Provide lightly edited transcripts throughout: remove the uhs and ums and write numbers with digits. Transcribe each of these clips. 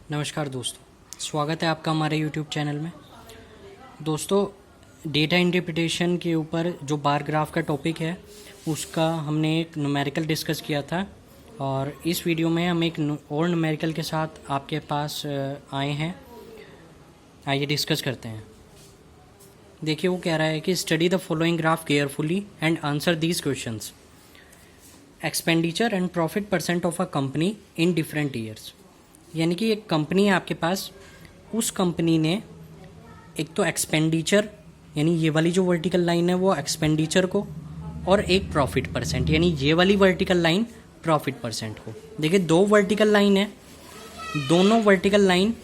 नमस्कार दोस्तों, स्वागत है आपका हमारे YouTube चैनल में। दोस्तों, डेटा इंटरप्रिटेशन के ऊपर जो बार ग्राफ का टॉपिक है उसका हमने एक न्यूमेरिकल डिस्कस किया था और इस वीडियो में हम एक और न्यूमेरिकल के साथ आपके पास आए हैं। आइए डिस्कस करते हैं। देखिए, वो कह रहा है कि study the following graph carefully and answer these questions. Expenditure and profit percent of a company in different years. यानी कि एक कंपनी है आपके पास, उस कंपनी ने एक तो एक्सपेंडिचर यानी ये वाली जो वर्टिकल लाइन है वो एक्सपेंडिचर को, और एक प्रॉफिट परसेंट यानी ये वाली वर्टिकल लाइन प्रॉफिट परसेंट को। देखिए, दो वर्टिकल लाइन है, दोनों वर्टिकल लाइन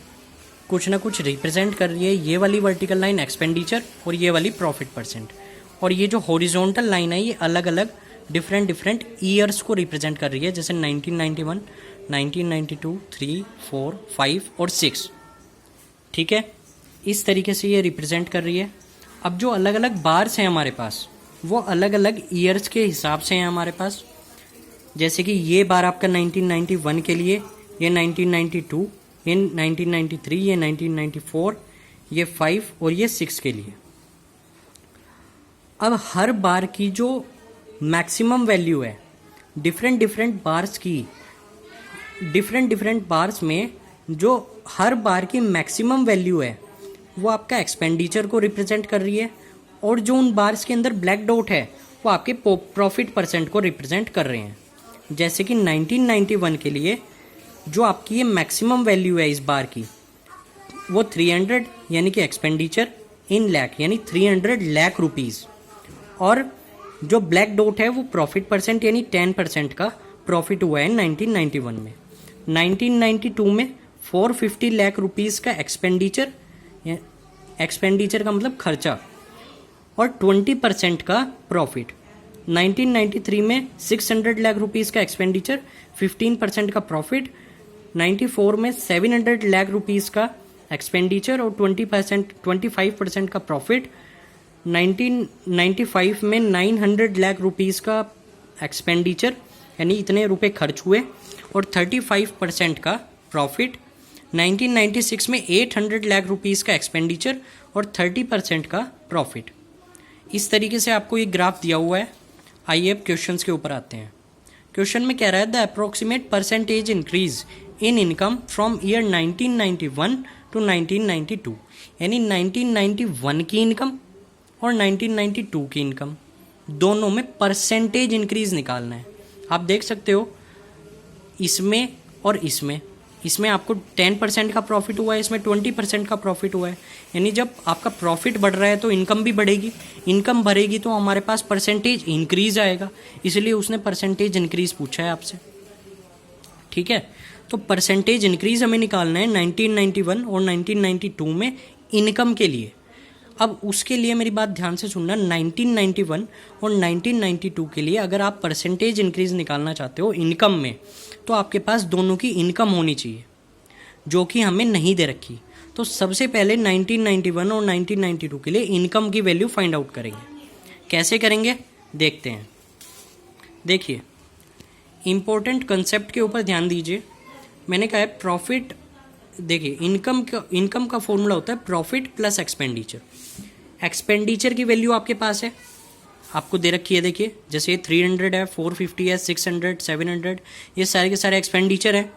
कुछ ना कुछ रिप्रेजेंट कर रही है। ये वाली वर्टिकल लाइन एक्सपेंडिचर और ये वाली प्रॉफिट परसेंट, और ये जो हॉरिजॉन्टल लाइन है ये अलग अलग डिफरेंट ईयर्स को रिप्रेजेंट कर रही है, जैसे 1991, 1992, 3, 4, 5 और 6। ठीक है, इस तरीके से ये रिप्रेजेंट कर रही है। अब जो अलग अलग बार्स हैं हमारे पास वो अलग अलग ईयर्स के हिसाब से हैं हमारे पास। जैसे कि ये बार आपका 1991 के लिए, ये 1992, ये 1993, ये 1994, ये 5 और ये 6 के लिए। अब हर बार की जो मैक्सिमम वैल्यू है डिफरेंट बार्स की, डिफरेंट बार्स में जो हर बार की मैक्सिमम वैल्यू है वो आपका एक्सपेंडिचर को रिप्रेजेंट कर रही है, और जो उन बार्स के अंदर ब्लैक डॉट है वो आपके प्रॉफिट परसेंट को रिप्रेजेंट कर रहे हैं। जैसे कि 1991 के लिए जो आपकी ये मैक्सिमम वैल्यू है इस बार की वो 300 यानी कि एक्सपेंडिचर इन लाख यानी 300 लाख रुपीज़, और जो ब्लैक डॉट है वो प्रॉफिट परसेंट यानी 10% का प्रॉफिट हुआ है 1991 में। 1992 में 450 लाख रुपीज़ का एक्सपेंडिचर, एक्सपेंडिचर का मतलब खर्चा, और 20% का प्रॉफिट। 1993 में 600 लाख रुपीज़ का एक्सपेंडिचर, 15% का प्रॉफिट। 94 में 700 लाख रुपीज़ का एक्सपेंडिचर और 25% का प्रॉफिट। 1995 में 900 लाख रुपीज़ का एक्सपेंडिचर यानी इतने रुपए खर्च हुए और 35% का प्रॉफिट। 1996 में 800 लाख रुपीज़ का एक्सपेंडिचर और 30% का प्रॉफिट। इस तरीके से आपको ये ग्राफ दिया हुआ है। आइए अब क्वेश्चंस के ऊपर आते हैं। क्वेश्चन में कह रहा है the approximate percentage increase in income from year 1991 to 1992। यानी 1991 की इनकम और 1992 की इनकम दोनों में परसेंटेज इंक्रीज निकालना है। आप देख सकते हो इसमें और इसमें आपको 10% का प्रॉफिट हुआ है, इसमें 20% का प्रॉफिट हुआ है। यानी जब आपका प्रॉफिट बढ़ रहा है तो इनकम भी बढ़ेगी, इनकम बढ़ेगी तो हमारे पास परसेंटेज इंक्रीज आएगा, इसलिए उसने परसेंटेज इंक्रीज पूछा है आपसे। ठीक है, तो परसेंटेज इंक्रीज हमें निकालना है 1991 और 1992 में इनकम के लिए। अब उसके लिए मेरी बात ध्यान से सुनना, 1991 और 1992 के लिए अगर आप परसेंटेज इंक्रीज निकालना चाहते हो इनकम में, तो आपके पास दोनों की इनकम होनी चाहिए, जो कि हमें नहीं दे रखी। तो सबसे पहले 1991 और 1992 के लिए इनकम की वैल्यू फाइंड आउट करेंगे। कैसे करेंगे देखते हैं। देखिए, इम्पोर्टेंट कंसेप्ट के ऊपर ध्यान दीजिए। मैंने कहा है प्रॉफिट, देखिए इनकम का फॉर्मूला होता है प्रॉफिट प्लस एक्सपेंडिचर। एक्सपेंडिचर की वैल्यू आपके पास है, आपको दे रखी है। देखिए, जैसे ये 300 है, 450 है, 600, 700, ये सारे के सारे एक्सपेंडिचर है,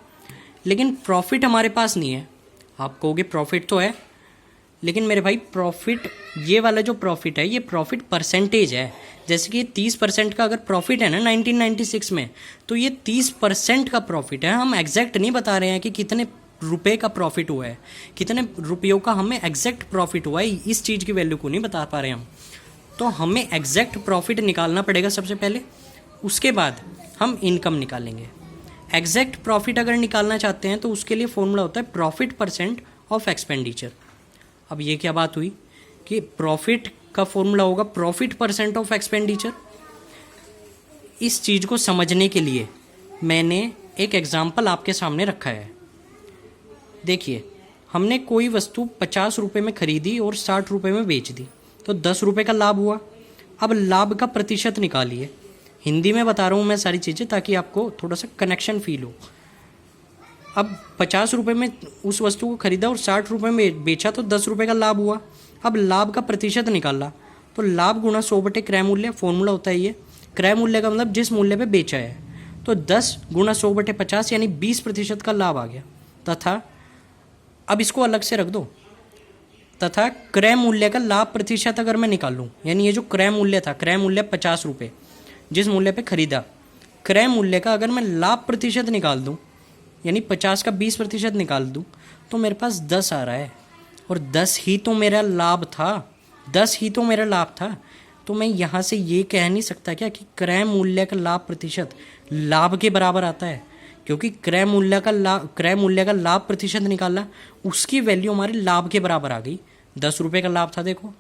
लेकिन प्रॉफिट हमारे पास नहीं है। आप कहोगे प्रॉफिट तो है, लेकिन मेरे भाई प्रॉफिट, ये वाला जो प्रॉफिट है ये प्रॉफिट परसेंटेज है। जैसे कि 30% का अगर प्रॉफिट है ना 1996 में, तो ये 30% का प्रॉफिट है। हम एग्जैक्ट नहीं बता रहे हैं कि कितने रुपए का प्रॉफिट हुआ है, कितने रुपयों का हमें एग्जैक्ट प्रॉफिट हुआ है, इस चीज़ की वैल्यू को नहीं बता पा रहे हम। तो हमें एग्जैक्ट प्रॉफिट निकालना पड़ेगा सबसे पहले, उसके बाद हम इनकम निकालेंगे। एग्जैक्ट प्रॉफिट अगर निकालना चाहते हैं तो उसके लिए फॉर्मूला होता है प्रॉफिट परसेंट ऑफ एक्सपेंडिचर। अब ये क्या बात हुई कि प्रॉफिट का फॉर्मूला होगा प्रॉफिट परसेंट ऑफ एक्सपेंडिचर। इस चीज़ को समझने के लिए मैंने एक एग्जाम्पल आपके सामने रखा है। देखिए, हमने कोई वस्तु 50 रुपये में खरीदी और 60 रुपये में बेच दी, तो 10 रुपये का लाभ हुआ। अब लाभ का प्रतिशत निकालिए। हिंदी में बता रहा हूँ मैं सारी चीज़ें ताकि आपको थोड़ा सा कनेक्शन फील हो। अब 50 रुपये में उस वस्तु को खरीदा और 60 रुपये में बेचा तो 10 रुपये का लाभ हुआ। अब लाभ का प्रतिशत निकाला तो लाभ गुणा 100 बटे क्रय मूल्य, फॉर्मूला होता है ये। क्रय मूल्य का मतलब जिस मूल्य पे बेचा है, तो 10 गुणा 100 बटे 50 यानी 20% का लाभ आ गया। तथा अब इसको अलग से रख दो, तथा क्रय मूल्य का लाभ प्रतिशत अगर मैं निकालूं, यानी ये जो क्रय मूल्य था, क्रय मूल्य 50 रुपये जिस मूल्य पे खरीदा, क्रय मूल्य का अगर मैं लाभ प्रतिशत निकाल दूं, यानी 50 का 20% निकाल दूं, तो मेरे पास 10 आ रहा है। और 10 ही तो मेरा लाभ था, 10 ही तो मेरा लाभ था। तो मैं यहाँ से ये कह नहीं सकता क्या कि क्रय मूल्य का लाभ प्रतिशत लाभ के बराबर आता है, क्योंकि क्रय मूल्य का लाभ प्रतिशत निकाला, उसकी वैल्यू हमारे लाभ के बराबर आ गई। 10 रुपये का लाभ था देखो।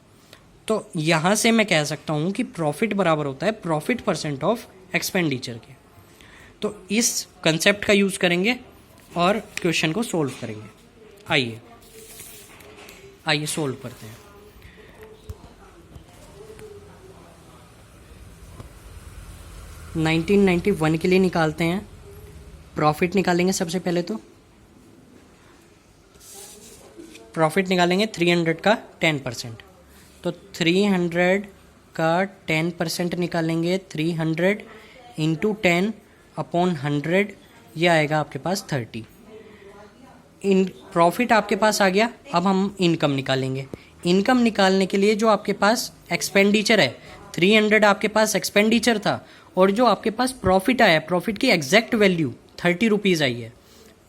तो यहाँ से मैं कह सकता हूँ कि प्रॉफिट बराबर होता है प्रॉफिट परसेंट ऑफ एक्सपेंडिचर के। तो इस कंसेप्ट का यूज़ करेंगे और क्वेश्चन को सोल्व करेंगे। आइए सोल्व करते हैं। $1991 के लिए निकालते हैं। प्रॉफिट निकालेंगे सबसे पहले, तो प्रॉफिट निकालेंगे 300 का 10%। तो 300 का 10% निकालेंगे, 300 इंटू 10 अपॉन 100, ये आएगा आपके पास 30। इन प्रॉफिट आपके पास आ गया। अब हम इनकम निकालेंगे। इनकम निकालने के लिए जो आपके पास एक्सपेंडिचर है, 300 आपके पास एक्सपेंडिचर था, और जो आपके पास प्रॉफिट आया, प्रॉफिट की एग्जैक्ट वैल्यू 30 रुपीज़ आई है,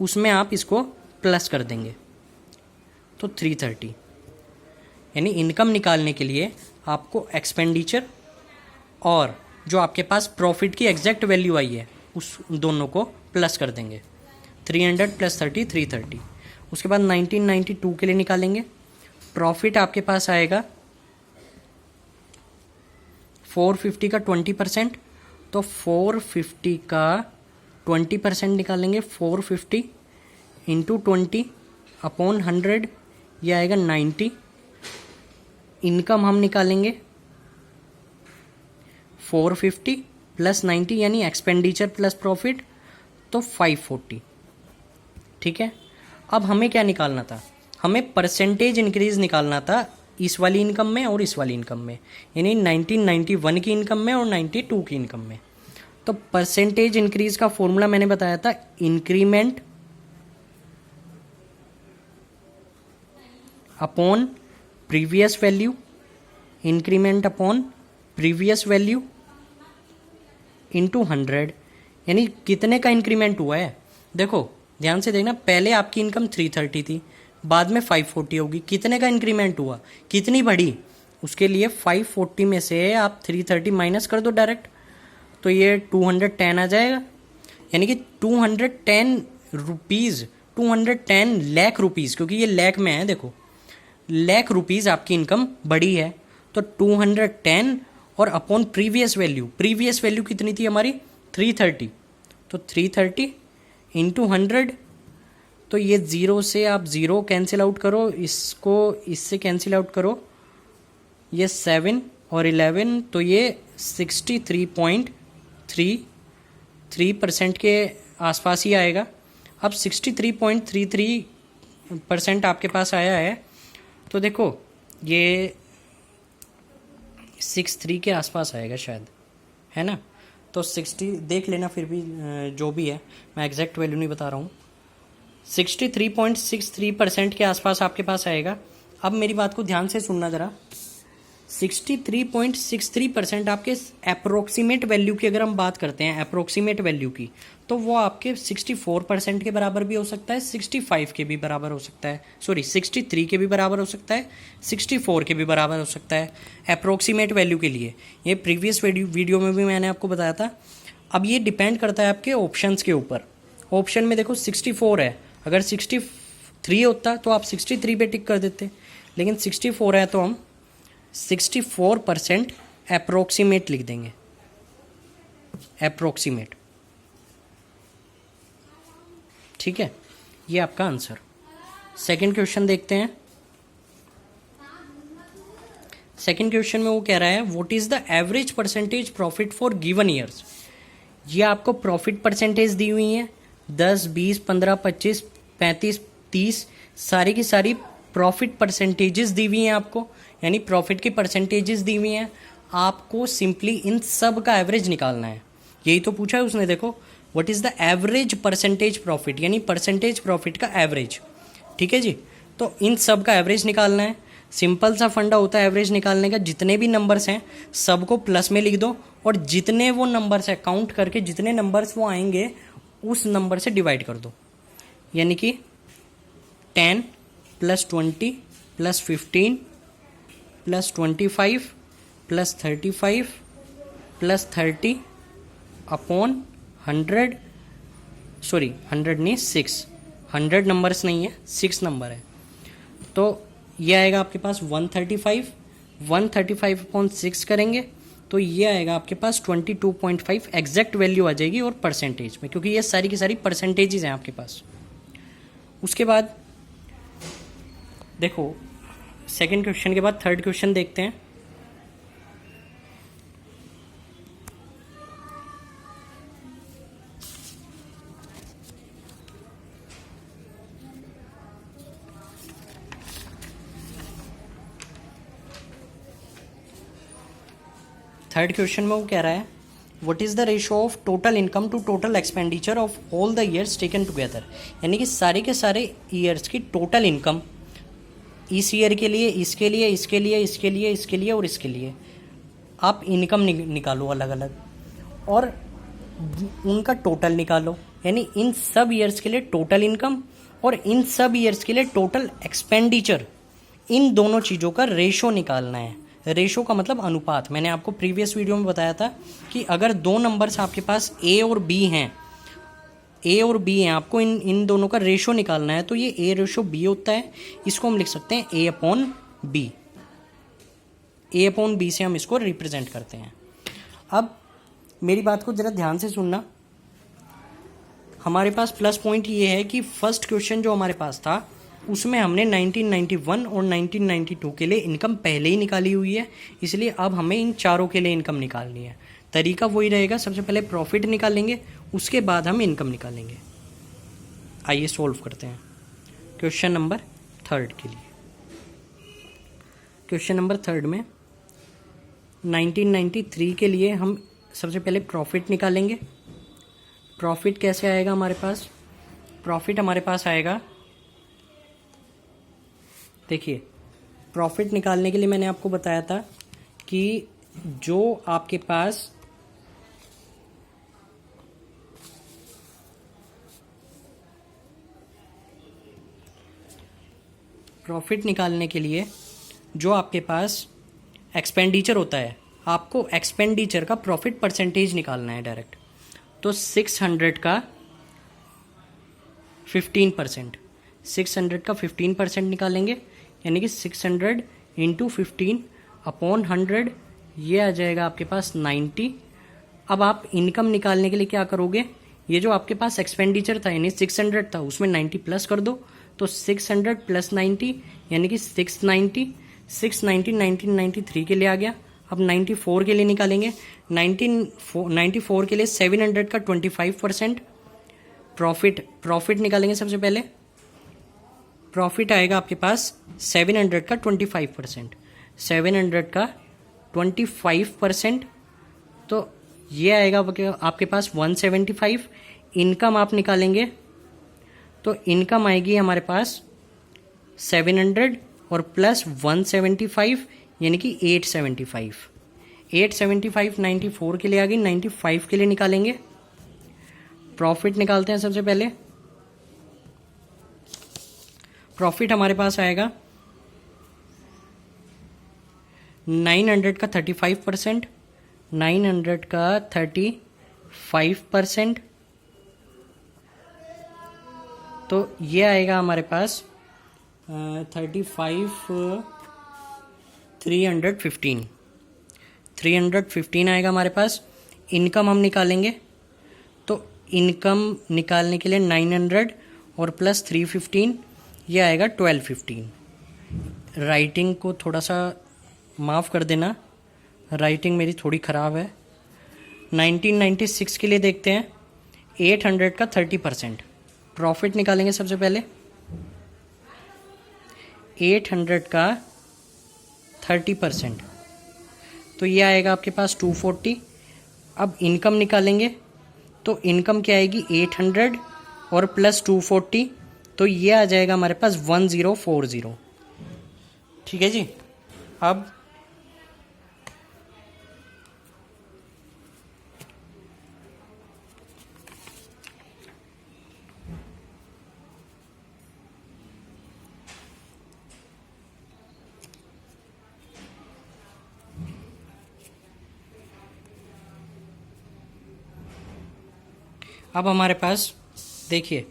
उसमें आप इसको प्लस कर देंगे तो 330। यानी इनकम निकालने के लिए आपको एक्सपेंडिचर और जो आपके पास प्रॉफिट की एग्जैक्ट वैल्यू आई है, उस दोनों को प्लस कर देंगे। 300 प्लस 30 330। उसके बाद 1992 के लिए निकालेंगे। प्रॉफिट आपके पास आएगा 450 का 20%, तो 450 का 20% निकालेंगे। 450 इंटू 20 अपॉन 100, ये आएगा 90। इनकम हम निकालेंगे 450 प्लस 90 यानी एक्सपेंडिचर प्लस प्रॉफिट, तो 540। ठीक है। अब हमें क्या निकालना था? हमें परसेंटेज इंक्रीज निकालना था इस वाली इनकम में और इस वाली इनकम में, यानी 1991 की इनकम में और 92 की इनकम में। तो परसेंटेज इंक्रीज का फॉर्मूला मैंने बताया था, increment upon previous value, increment upon previous value into 100। यानी कितने का इंक्रीमेंट हुआ है, देखो ध्यान से देखना। पहले आपकी इनकम 330 थी, बाद में 540 होगी। कितने का इंक्रीमेंट हुआ, कितनी बढ़ी, उसके लिए 540 में से आप 330 माइनस कर दो डायरेक्ट, तो ये 210 आ जाएगा। यानी कि 210 रुपीज़, 210 लाख रुपीज़, क्योंकि ये लाख में है, देखो लाख रुपीज़ आपकी इनकम बढ़ी है। तो 210 और upon previous value, previous value कितनी थी हमारी 330, तो 330 इंटू 100। तो ये 0 से आप 0 कैंसिल आउट करो, इसको इससे कैंसिल आउट करो, ये 7 और 11, तो ये 63.33% के आसपास ही आएगा। अब 63.33% आपके पास आया है, तो देखो ये 63 के आसपास आएगा शायद, है ना। तो 60 देख लेना, फिर भी जो भी है, मैं एग्जैक्ट वैल्यू नहीं बता रहा हूँ। 63.63% के आसपास आपके पास आएगा। अब मेरी बात को ध्यान से सुनना ज़रा। 63.63% आपके अप्रोक्सीमेट वैल्यू की अगर हम बात करते हैं, अप्रोक्सीमेट वैल्यू की, तो वो आपके 64% के बराबर भी हो सकता है, 65 के भी बराबर हो सकता है, 63 के भी बराबर हो सकता है, 64 के भी बराबर हो सकता है अप्रोक्सीमेट वैल्यू के लिए। ये प्रीवियस वीडियो में भी मैंने आपको बताया था। अब ये डिपेंड करता है आपके ऑप्शंस के ऊपर। ऑप्शन में देखो 64 है, अगर 63 होता तो आप 63 पे टिक कर देते, लेकिन 64 है तो हम 64% अप्रोक्सीमेट लिख देंगे, अप्रोक्सीमेट। ठीक है, ये आपका आंसर। सेकंड क्वेश्चन देखते हैं। सेकंड क्वेश्चन में वो कह रहा है what is the average percentage profit for given years. ये आपको प्रॉफिट परसेंटेज दी हुई है, 10, 20, 15, 25, 35, 30 सारी की सारी प्रॉफिट परसेंटेजेस दी हुई हैं आपको, यानी प्रॉफिट की परसेंटेजेस दी हुई हैं। आपको सिंपली इन सब का एवरेज निकालना है। यही तो पूछा है उसने, देखो what is the average percentage profit, यानी परसेंटेज प्रॉफिट का एवरेज। ठीक है जी, तो इन सब का एवरेज निकालना है। सिंपल सा फंडा होता है एवरेज निकालने का। जितने भी नंबर्स हैं सबको प्लस में लिख दो, और जितने वो नंबर्स हैं काउंट करके जितने नंबर्स वो आएंगे उस नंबर से डिवाइड कर दो। यानी कि 10 + 20 + 15 + 25 + 35 + 30 अपॉन 100, सॉरी 100 नहीं 6, 100 नंबर्स नहीं है 6 नंबर है। तो ये आएगा आपके पास 135, 135 अपॉन 6 करेंगे तो ये आएगा आपके पास 22.5 एग्जैक्ट वैल्यू आ जाएगी, और परसेंटेज में, क्योंकि ये सारी की सारी परसेंटेजेस हैं आपके पास। उसके बाद देखो सेकंड क्वेश्चन के बाद थर्ड क्वेश्चन देखते हैं। थर्ड क्वेश्चन में वो कह रहा है what is the ratio of total income to total expenditure of all the years taken together, यानी कि सारे के सारे ईयर्स की टोटल इनकम इस ईयर के लिए, इसके लिए, इसके लिए, इसके लिए, इसके लिए और इसके लिए आप इनकम निकालो अलग अलग, और उनका टोटल निकालो। यानी इन सब ईयर्स के लिए टोटल इनकम और इन सब ईयर्स के लिए टोटल एक्सपेंडिचर, इन दोनों चीज़ों का रेशो निकालना है। रेशो का मतलब अनुपात। मैंने आपको प्रीवियस वीडियो में बताया था कि अगर दो नंबर्स आपके पास ए और बी हैं, ए और बी हैं, आपको इन दोनों का रेशो निकालना है, तो ये ए रेशो बी होता है। इसको हम लिख सकते हैं ए अपॉन बी। ए अपॉन बी से हम इसको रिप्रेजेंट करते हैं। अब मेरी बात को ज़रा ध्यान से सुनना। हमारे पास प्लस पॉइंट ये है कि फर्स्ट क्वेश्चन जो हमारे पास था उसमें हमने 1991 और 1992 के लिए इनकम पहले ही निकाली हुई है, इसलिए अब हमें इन चारों के लिए इनकम निकालनी है। तरीका वही रहेगा, सबसे पहले प्रॉफिट निकालेंगे, उसके बाद हम इनकम निकालेंगे। आइए सॉल्व करते हैं क्वेश्चन नंबर थर्ड के लिए। क्वेश्चन नंबर थर्ड में 1993 के लिए हम सबसे पहले प्रॉफिट निकालेंगे। प्रॉफिट कैसे आएगा हमारे पास? प्रॉफिट हमारे पास आएगा, देखिए प्रॉफिट निकालने के लिए मैंने आपको बताया था कि जो आपके पास प्रॉफिट निकालने के लिए जो आपके पास एक्सपेंडिचर होता है, आपको एक्सपेंडिचर का प्रॉफिट परसेंटेज निकालना है डायरेक्ट। तो 600 का 15%, 600 का 15% निकालेंगे, यानी कि 600 इंटू 15 अपॉन 100, ये आ जाएगा आपके पास 90। अब आप इनकम निकालने के लिए क्या करोगे, ये जो आपके पास एक्सपेंडिचर था यानी 600 था उसमें 90 प्लस कर दो, तो 600 + 90 यानी कि 690, 690 1993 के लिए आ गया। अब 94 के लिए निकालेंगे। 94 के लिए 700 का 25% प्रॉफिट निकालेंगे। सबसे पहले प्रॉफिट आएगा आपके पास 700 का 25%, 700 का 25%, तो ये आएगा आपके पास 175। इनकम आप निकालेंगे तो इनकम आएगी हमारे पास 700 और प्लस 175 यानी कि 875। 875 94 के लिए आ गई, 95 के लिए निकालेंगे। प्रॉफिट निकालते हैं सबसे पहले। प्रॉफिट हमारे पास आएगा 900 का 35%, 900 का 35%, तो ये आएगा हमारे पास 315 आएगा हमारे पास। इनकम हम निकालेंगे, तो इनकम निकालने के लिए 900 और प्लस 315 ये आएगा 1215। राइटिंग को थोड़ा सा माफ़ कर देना, राइटिंग मेरी थोड़ी ख़राब है। 1996 के लिए देखते हैं। 800 का 30%, प्रॉफिट निकालेंगे सबसे पहले। 800 का 30%, तो ये आएगा आपके पास 240। अब इनकम निकालेंगे, तो इनकम क्या आएगी 800 और प्लस 240, तो ये आ जाएगा हमारे पास 1040। ठीक है जी। अब हमारे पास देखिए,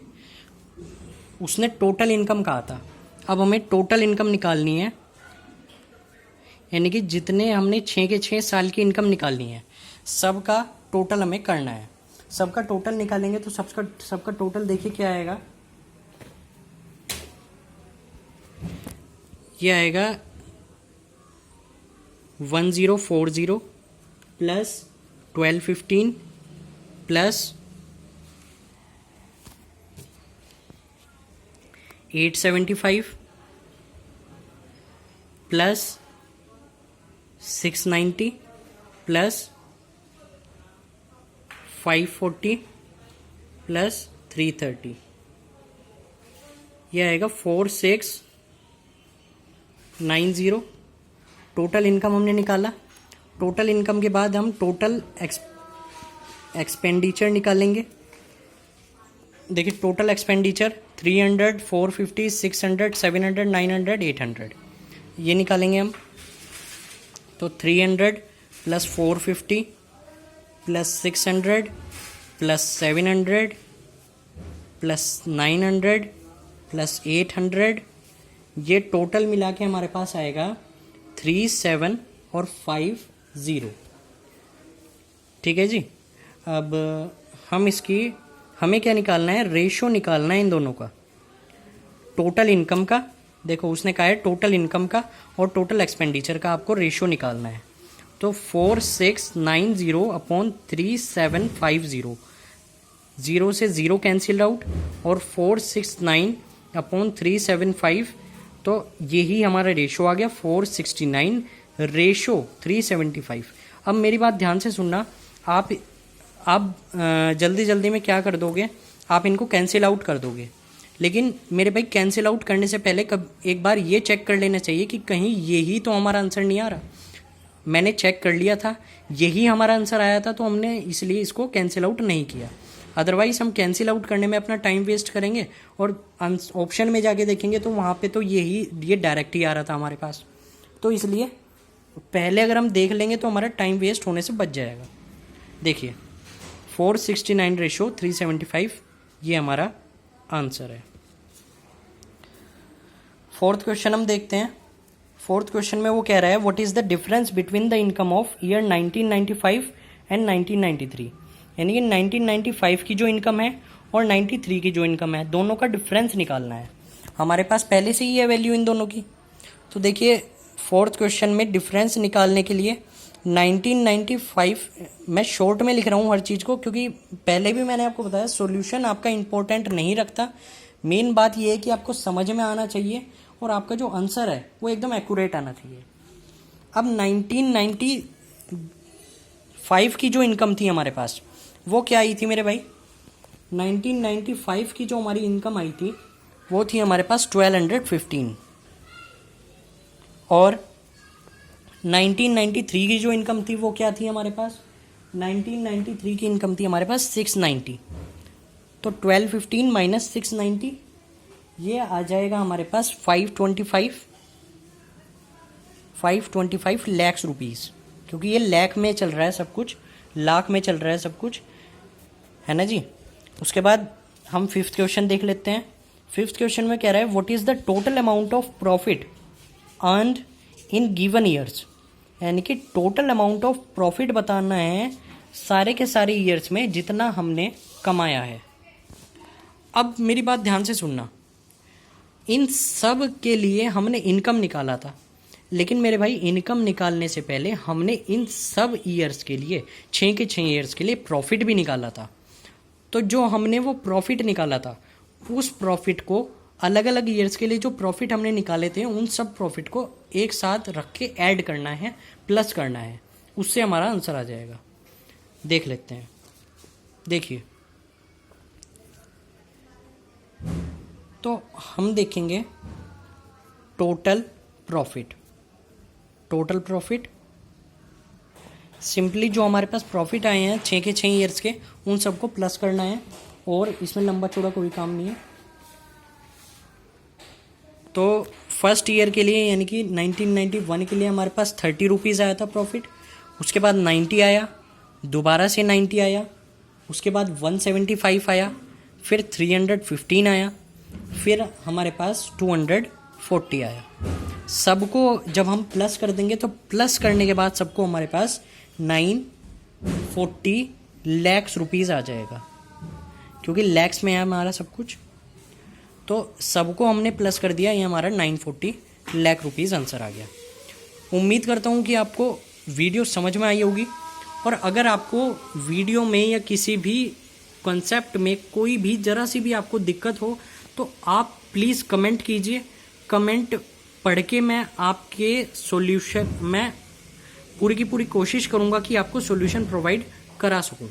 उसने टोटल इनकम कहा था, अब हमें टोटल इनकम निकालनी है, यानी कि जितने हमने 6 के 6 साल की इनकम निकालनी है, सबका टोटल हमें करना है। सबका टोटल निकालेंगे तो सबका टोटल देखिए क्या आएगा, ये आएगा 1040 plus 1215 plus 875 plus 690 plus 540 plus 330, यह आएगा 4690। टोटल इनकम हमने निकाला। टोटल इनकम के बाद हम टोटल एक्सपेंडिचर निकालेंगे। देखिए टोटल एक्सपेंडिचर 300, 450, 600, 700, 900, 800, ये निकालेंगे हम। तो 300 plus 450 plus 600 plus 700 plus 900 plus 800, ये टोटल मिला के हमारे पास आएगा 3750। ठीक है जी। अब हमें क्या निकालना है, रेशो निकालना है इन दोनों का, टोटल इनकम का। देखो उसने कहा है टोटल इनकम का और टोटल एक्सपेंडिचर का आपको रेशो निकालना है। तो 4690 अपॉन 3750, 0 से 0 कैंसिल आउट, और 469 अपॉन 375, तो यही हमारा रेशो आ गया 469 रेशो 375। अब मेरी बात ध्यान से सुनना, आप जल्दी जल्दी में क्या कर दोगे, आप इनको कैंसिल आउट कर दोगे, लेकिन मेरे भाई कैंसिल आउट करने से पहले एक बार ये चेक कर लेना चाहिए कि कहीं यही तो हमारा आंसर नहीं आ रहा। मैंने चेक कर लिया था, यही हमारा आंसर आया था, तो हमने इसलिए इसको कैंसिल आउट नहीं किया। अदरवाइज हम कैंसिल आउट करने में अपना टाइम वेस्ट करेंगे और ऑप्शन में जाके देखेंगे तो वहाँ पे तो ये डायरेक्ट ही आ रहा था हमारे पास। तो इसलिए पहले अगर हम देख लेंगे तो हमारा टाइम वेस्ट होने से बच जाएगा। देखिए 469 रेशो 375, ये हमारा आंसर है। फोर्थ क्वेश्चन हम देखते हैं। फोर्थ क्वेश्चन में वो कह रहा है what is the difference between the income of year 1995 and 1993, यानी कि 1995 की जो इनकम है और 93 की जो इनकम है, दोनों का डिफरेंस निकालना है। हमारे पास पहले से ही है वैल्यू इन दोनों की। तो देखिए फोर्थ क्वेश्चन में डिफरेंस निकालने के लिए 1995, मैं शॉर्ट में लिख रहा हूँ हर चीज़ को, क्योंकि पहले भी मैंने आपको बताया सॉल्यूशन आपका इंपॉर्टेंट नहीं रखता। मेन बात ये है कि आपको समझ में आना चाहिए और आपका जो आंसर है वो एकदम एक्यूरेट आना चाहिए। अब 1995 की जो इनकम थी हमारे पास वो क्या आई थी मेरे भाई, 1995 की जो हमारी इनकम आई थी वो थी हमारे पास 1215, और 1993 की जो इनकम थी वो क्या थी हमारे पास, 1993 की इनकम थी हमारे पास 690। तो 1215 माइनस 690, ये आ जाएगा हमारे पास 525 लाख रुपीज़, क्योंकि ये लाख में चल रहा है सब कुछ, लाख में चल रहा है सब कुछ, है ना जी। उसके बाद हम फिफ्थ क्वेश्चन देख लेते हैं। फिफ्थ क्वेश्चन में कह रहा है what is the total amount of profit earned in given years, यानी कि टोटल अमाउंट ऑफ प्रॉफिट बताना है सारे के सारे ईयर्स में जितना हमने कमाया है। अब मेरी बात ध्यान से सुनना, इन सब के लिए हमने इनकम निकाला था, लेकिन मेरे भाई इनकम निकालने से पहले हमने इन सब ईयर्स के लिए 6 के 6 ईयर्स के लिए प्रॉफिट भी निकाला था। तो जो हमने वो प्रॉफिट निकाला था, उस प्रॉफिट को अलग अलग ईयर्स के लिए जो प्रॉफिट हमने निकाले थे उन सब प्रॉफिट को एक साथ रख के ऐड करना है, प्लस करना है, उससे हमारा आंसर आ जाएगा। देख लेते हैं। देखिए, तो हम देखेंगे total profit. Total profit simply जो हमारे पास प्रॉफिट आए हैं 6 के 6 ईयर्स के, उन सबको प्लस करना है, और इसमें लंबा चौड़ा कोई काम नहीं है। तो फर्स्ट ईयर के लिए यानी कि 1991 के लिए हमारे पास 30 रुपीज़ आया था प्रॉफिट, उसके बाद 90 आया, दोबारा से 90 आया, उसके बाद 175 आया, फिर 315 आया, फिर हमारे पास 240 आया। सबको जब हम प्लस कर देंगे तो प्लस करने के बाद सबको हमारे पास 940 लाख रुपीज़ आ जाएगा, क्योंकि लैक्स में है हमारा सब कुछ। तो सबको हमने प्लस कर दिया, ये हमारा 940 लाख रुपीज़ आंसर आ गया। उम्मीद करता हूँ कि आपको वीडियो समझ में आई होगी, और अगर आपको वीडियो में या किसी भी कॉन्सेप्ट में कोई भी ज़रा सी भी आपको दिक्कत हो तो आप प्लीज़ कमेंट कीजिए। कमेंट पढ़ के मैं आपके सॉल्यूशन, मैं पूरी की पूरी कोशिश करूँगा कि आपको सॉल्यूशन प्रोवाइड करा सकूँ।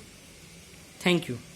Thank you.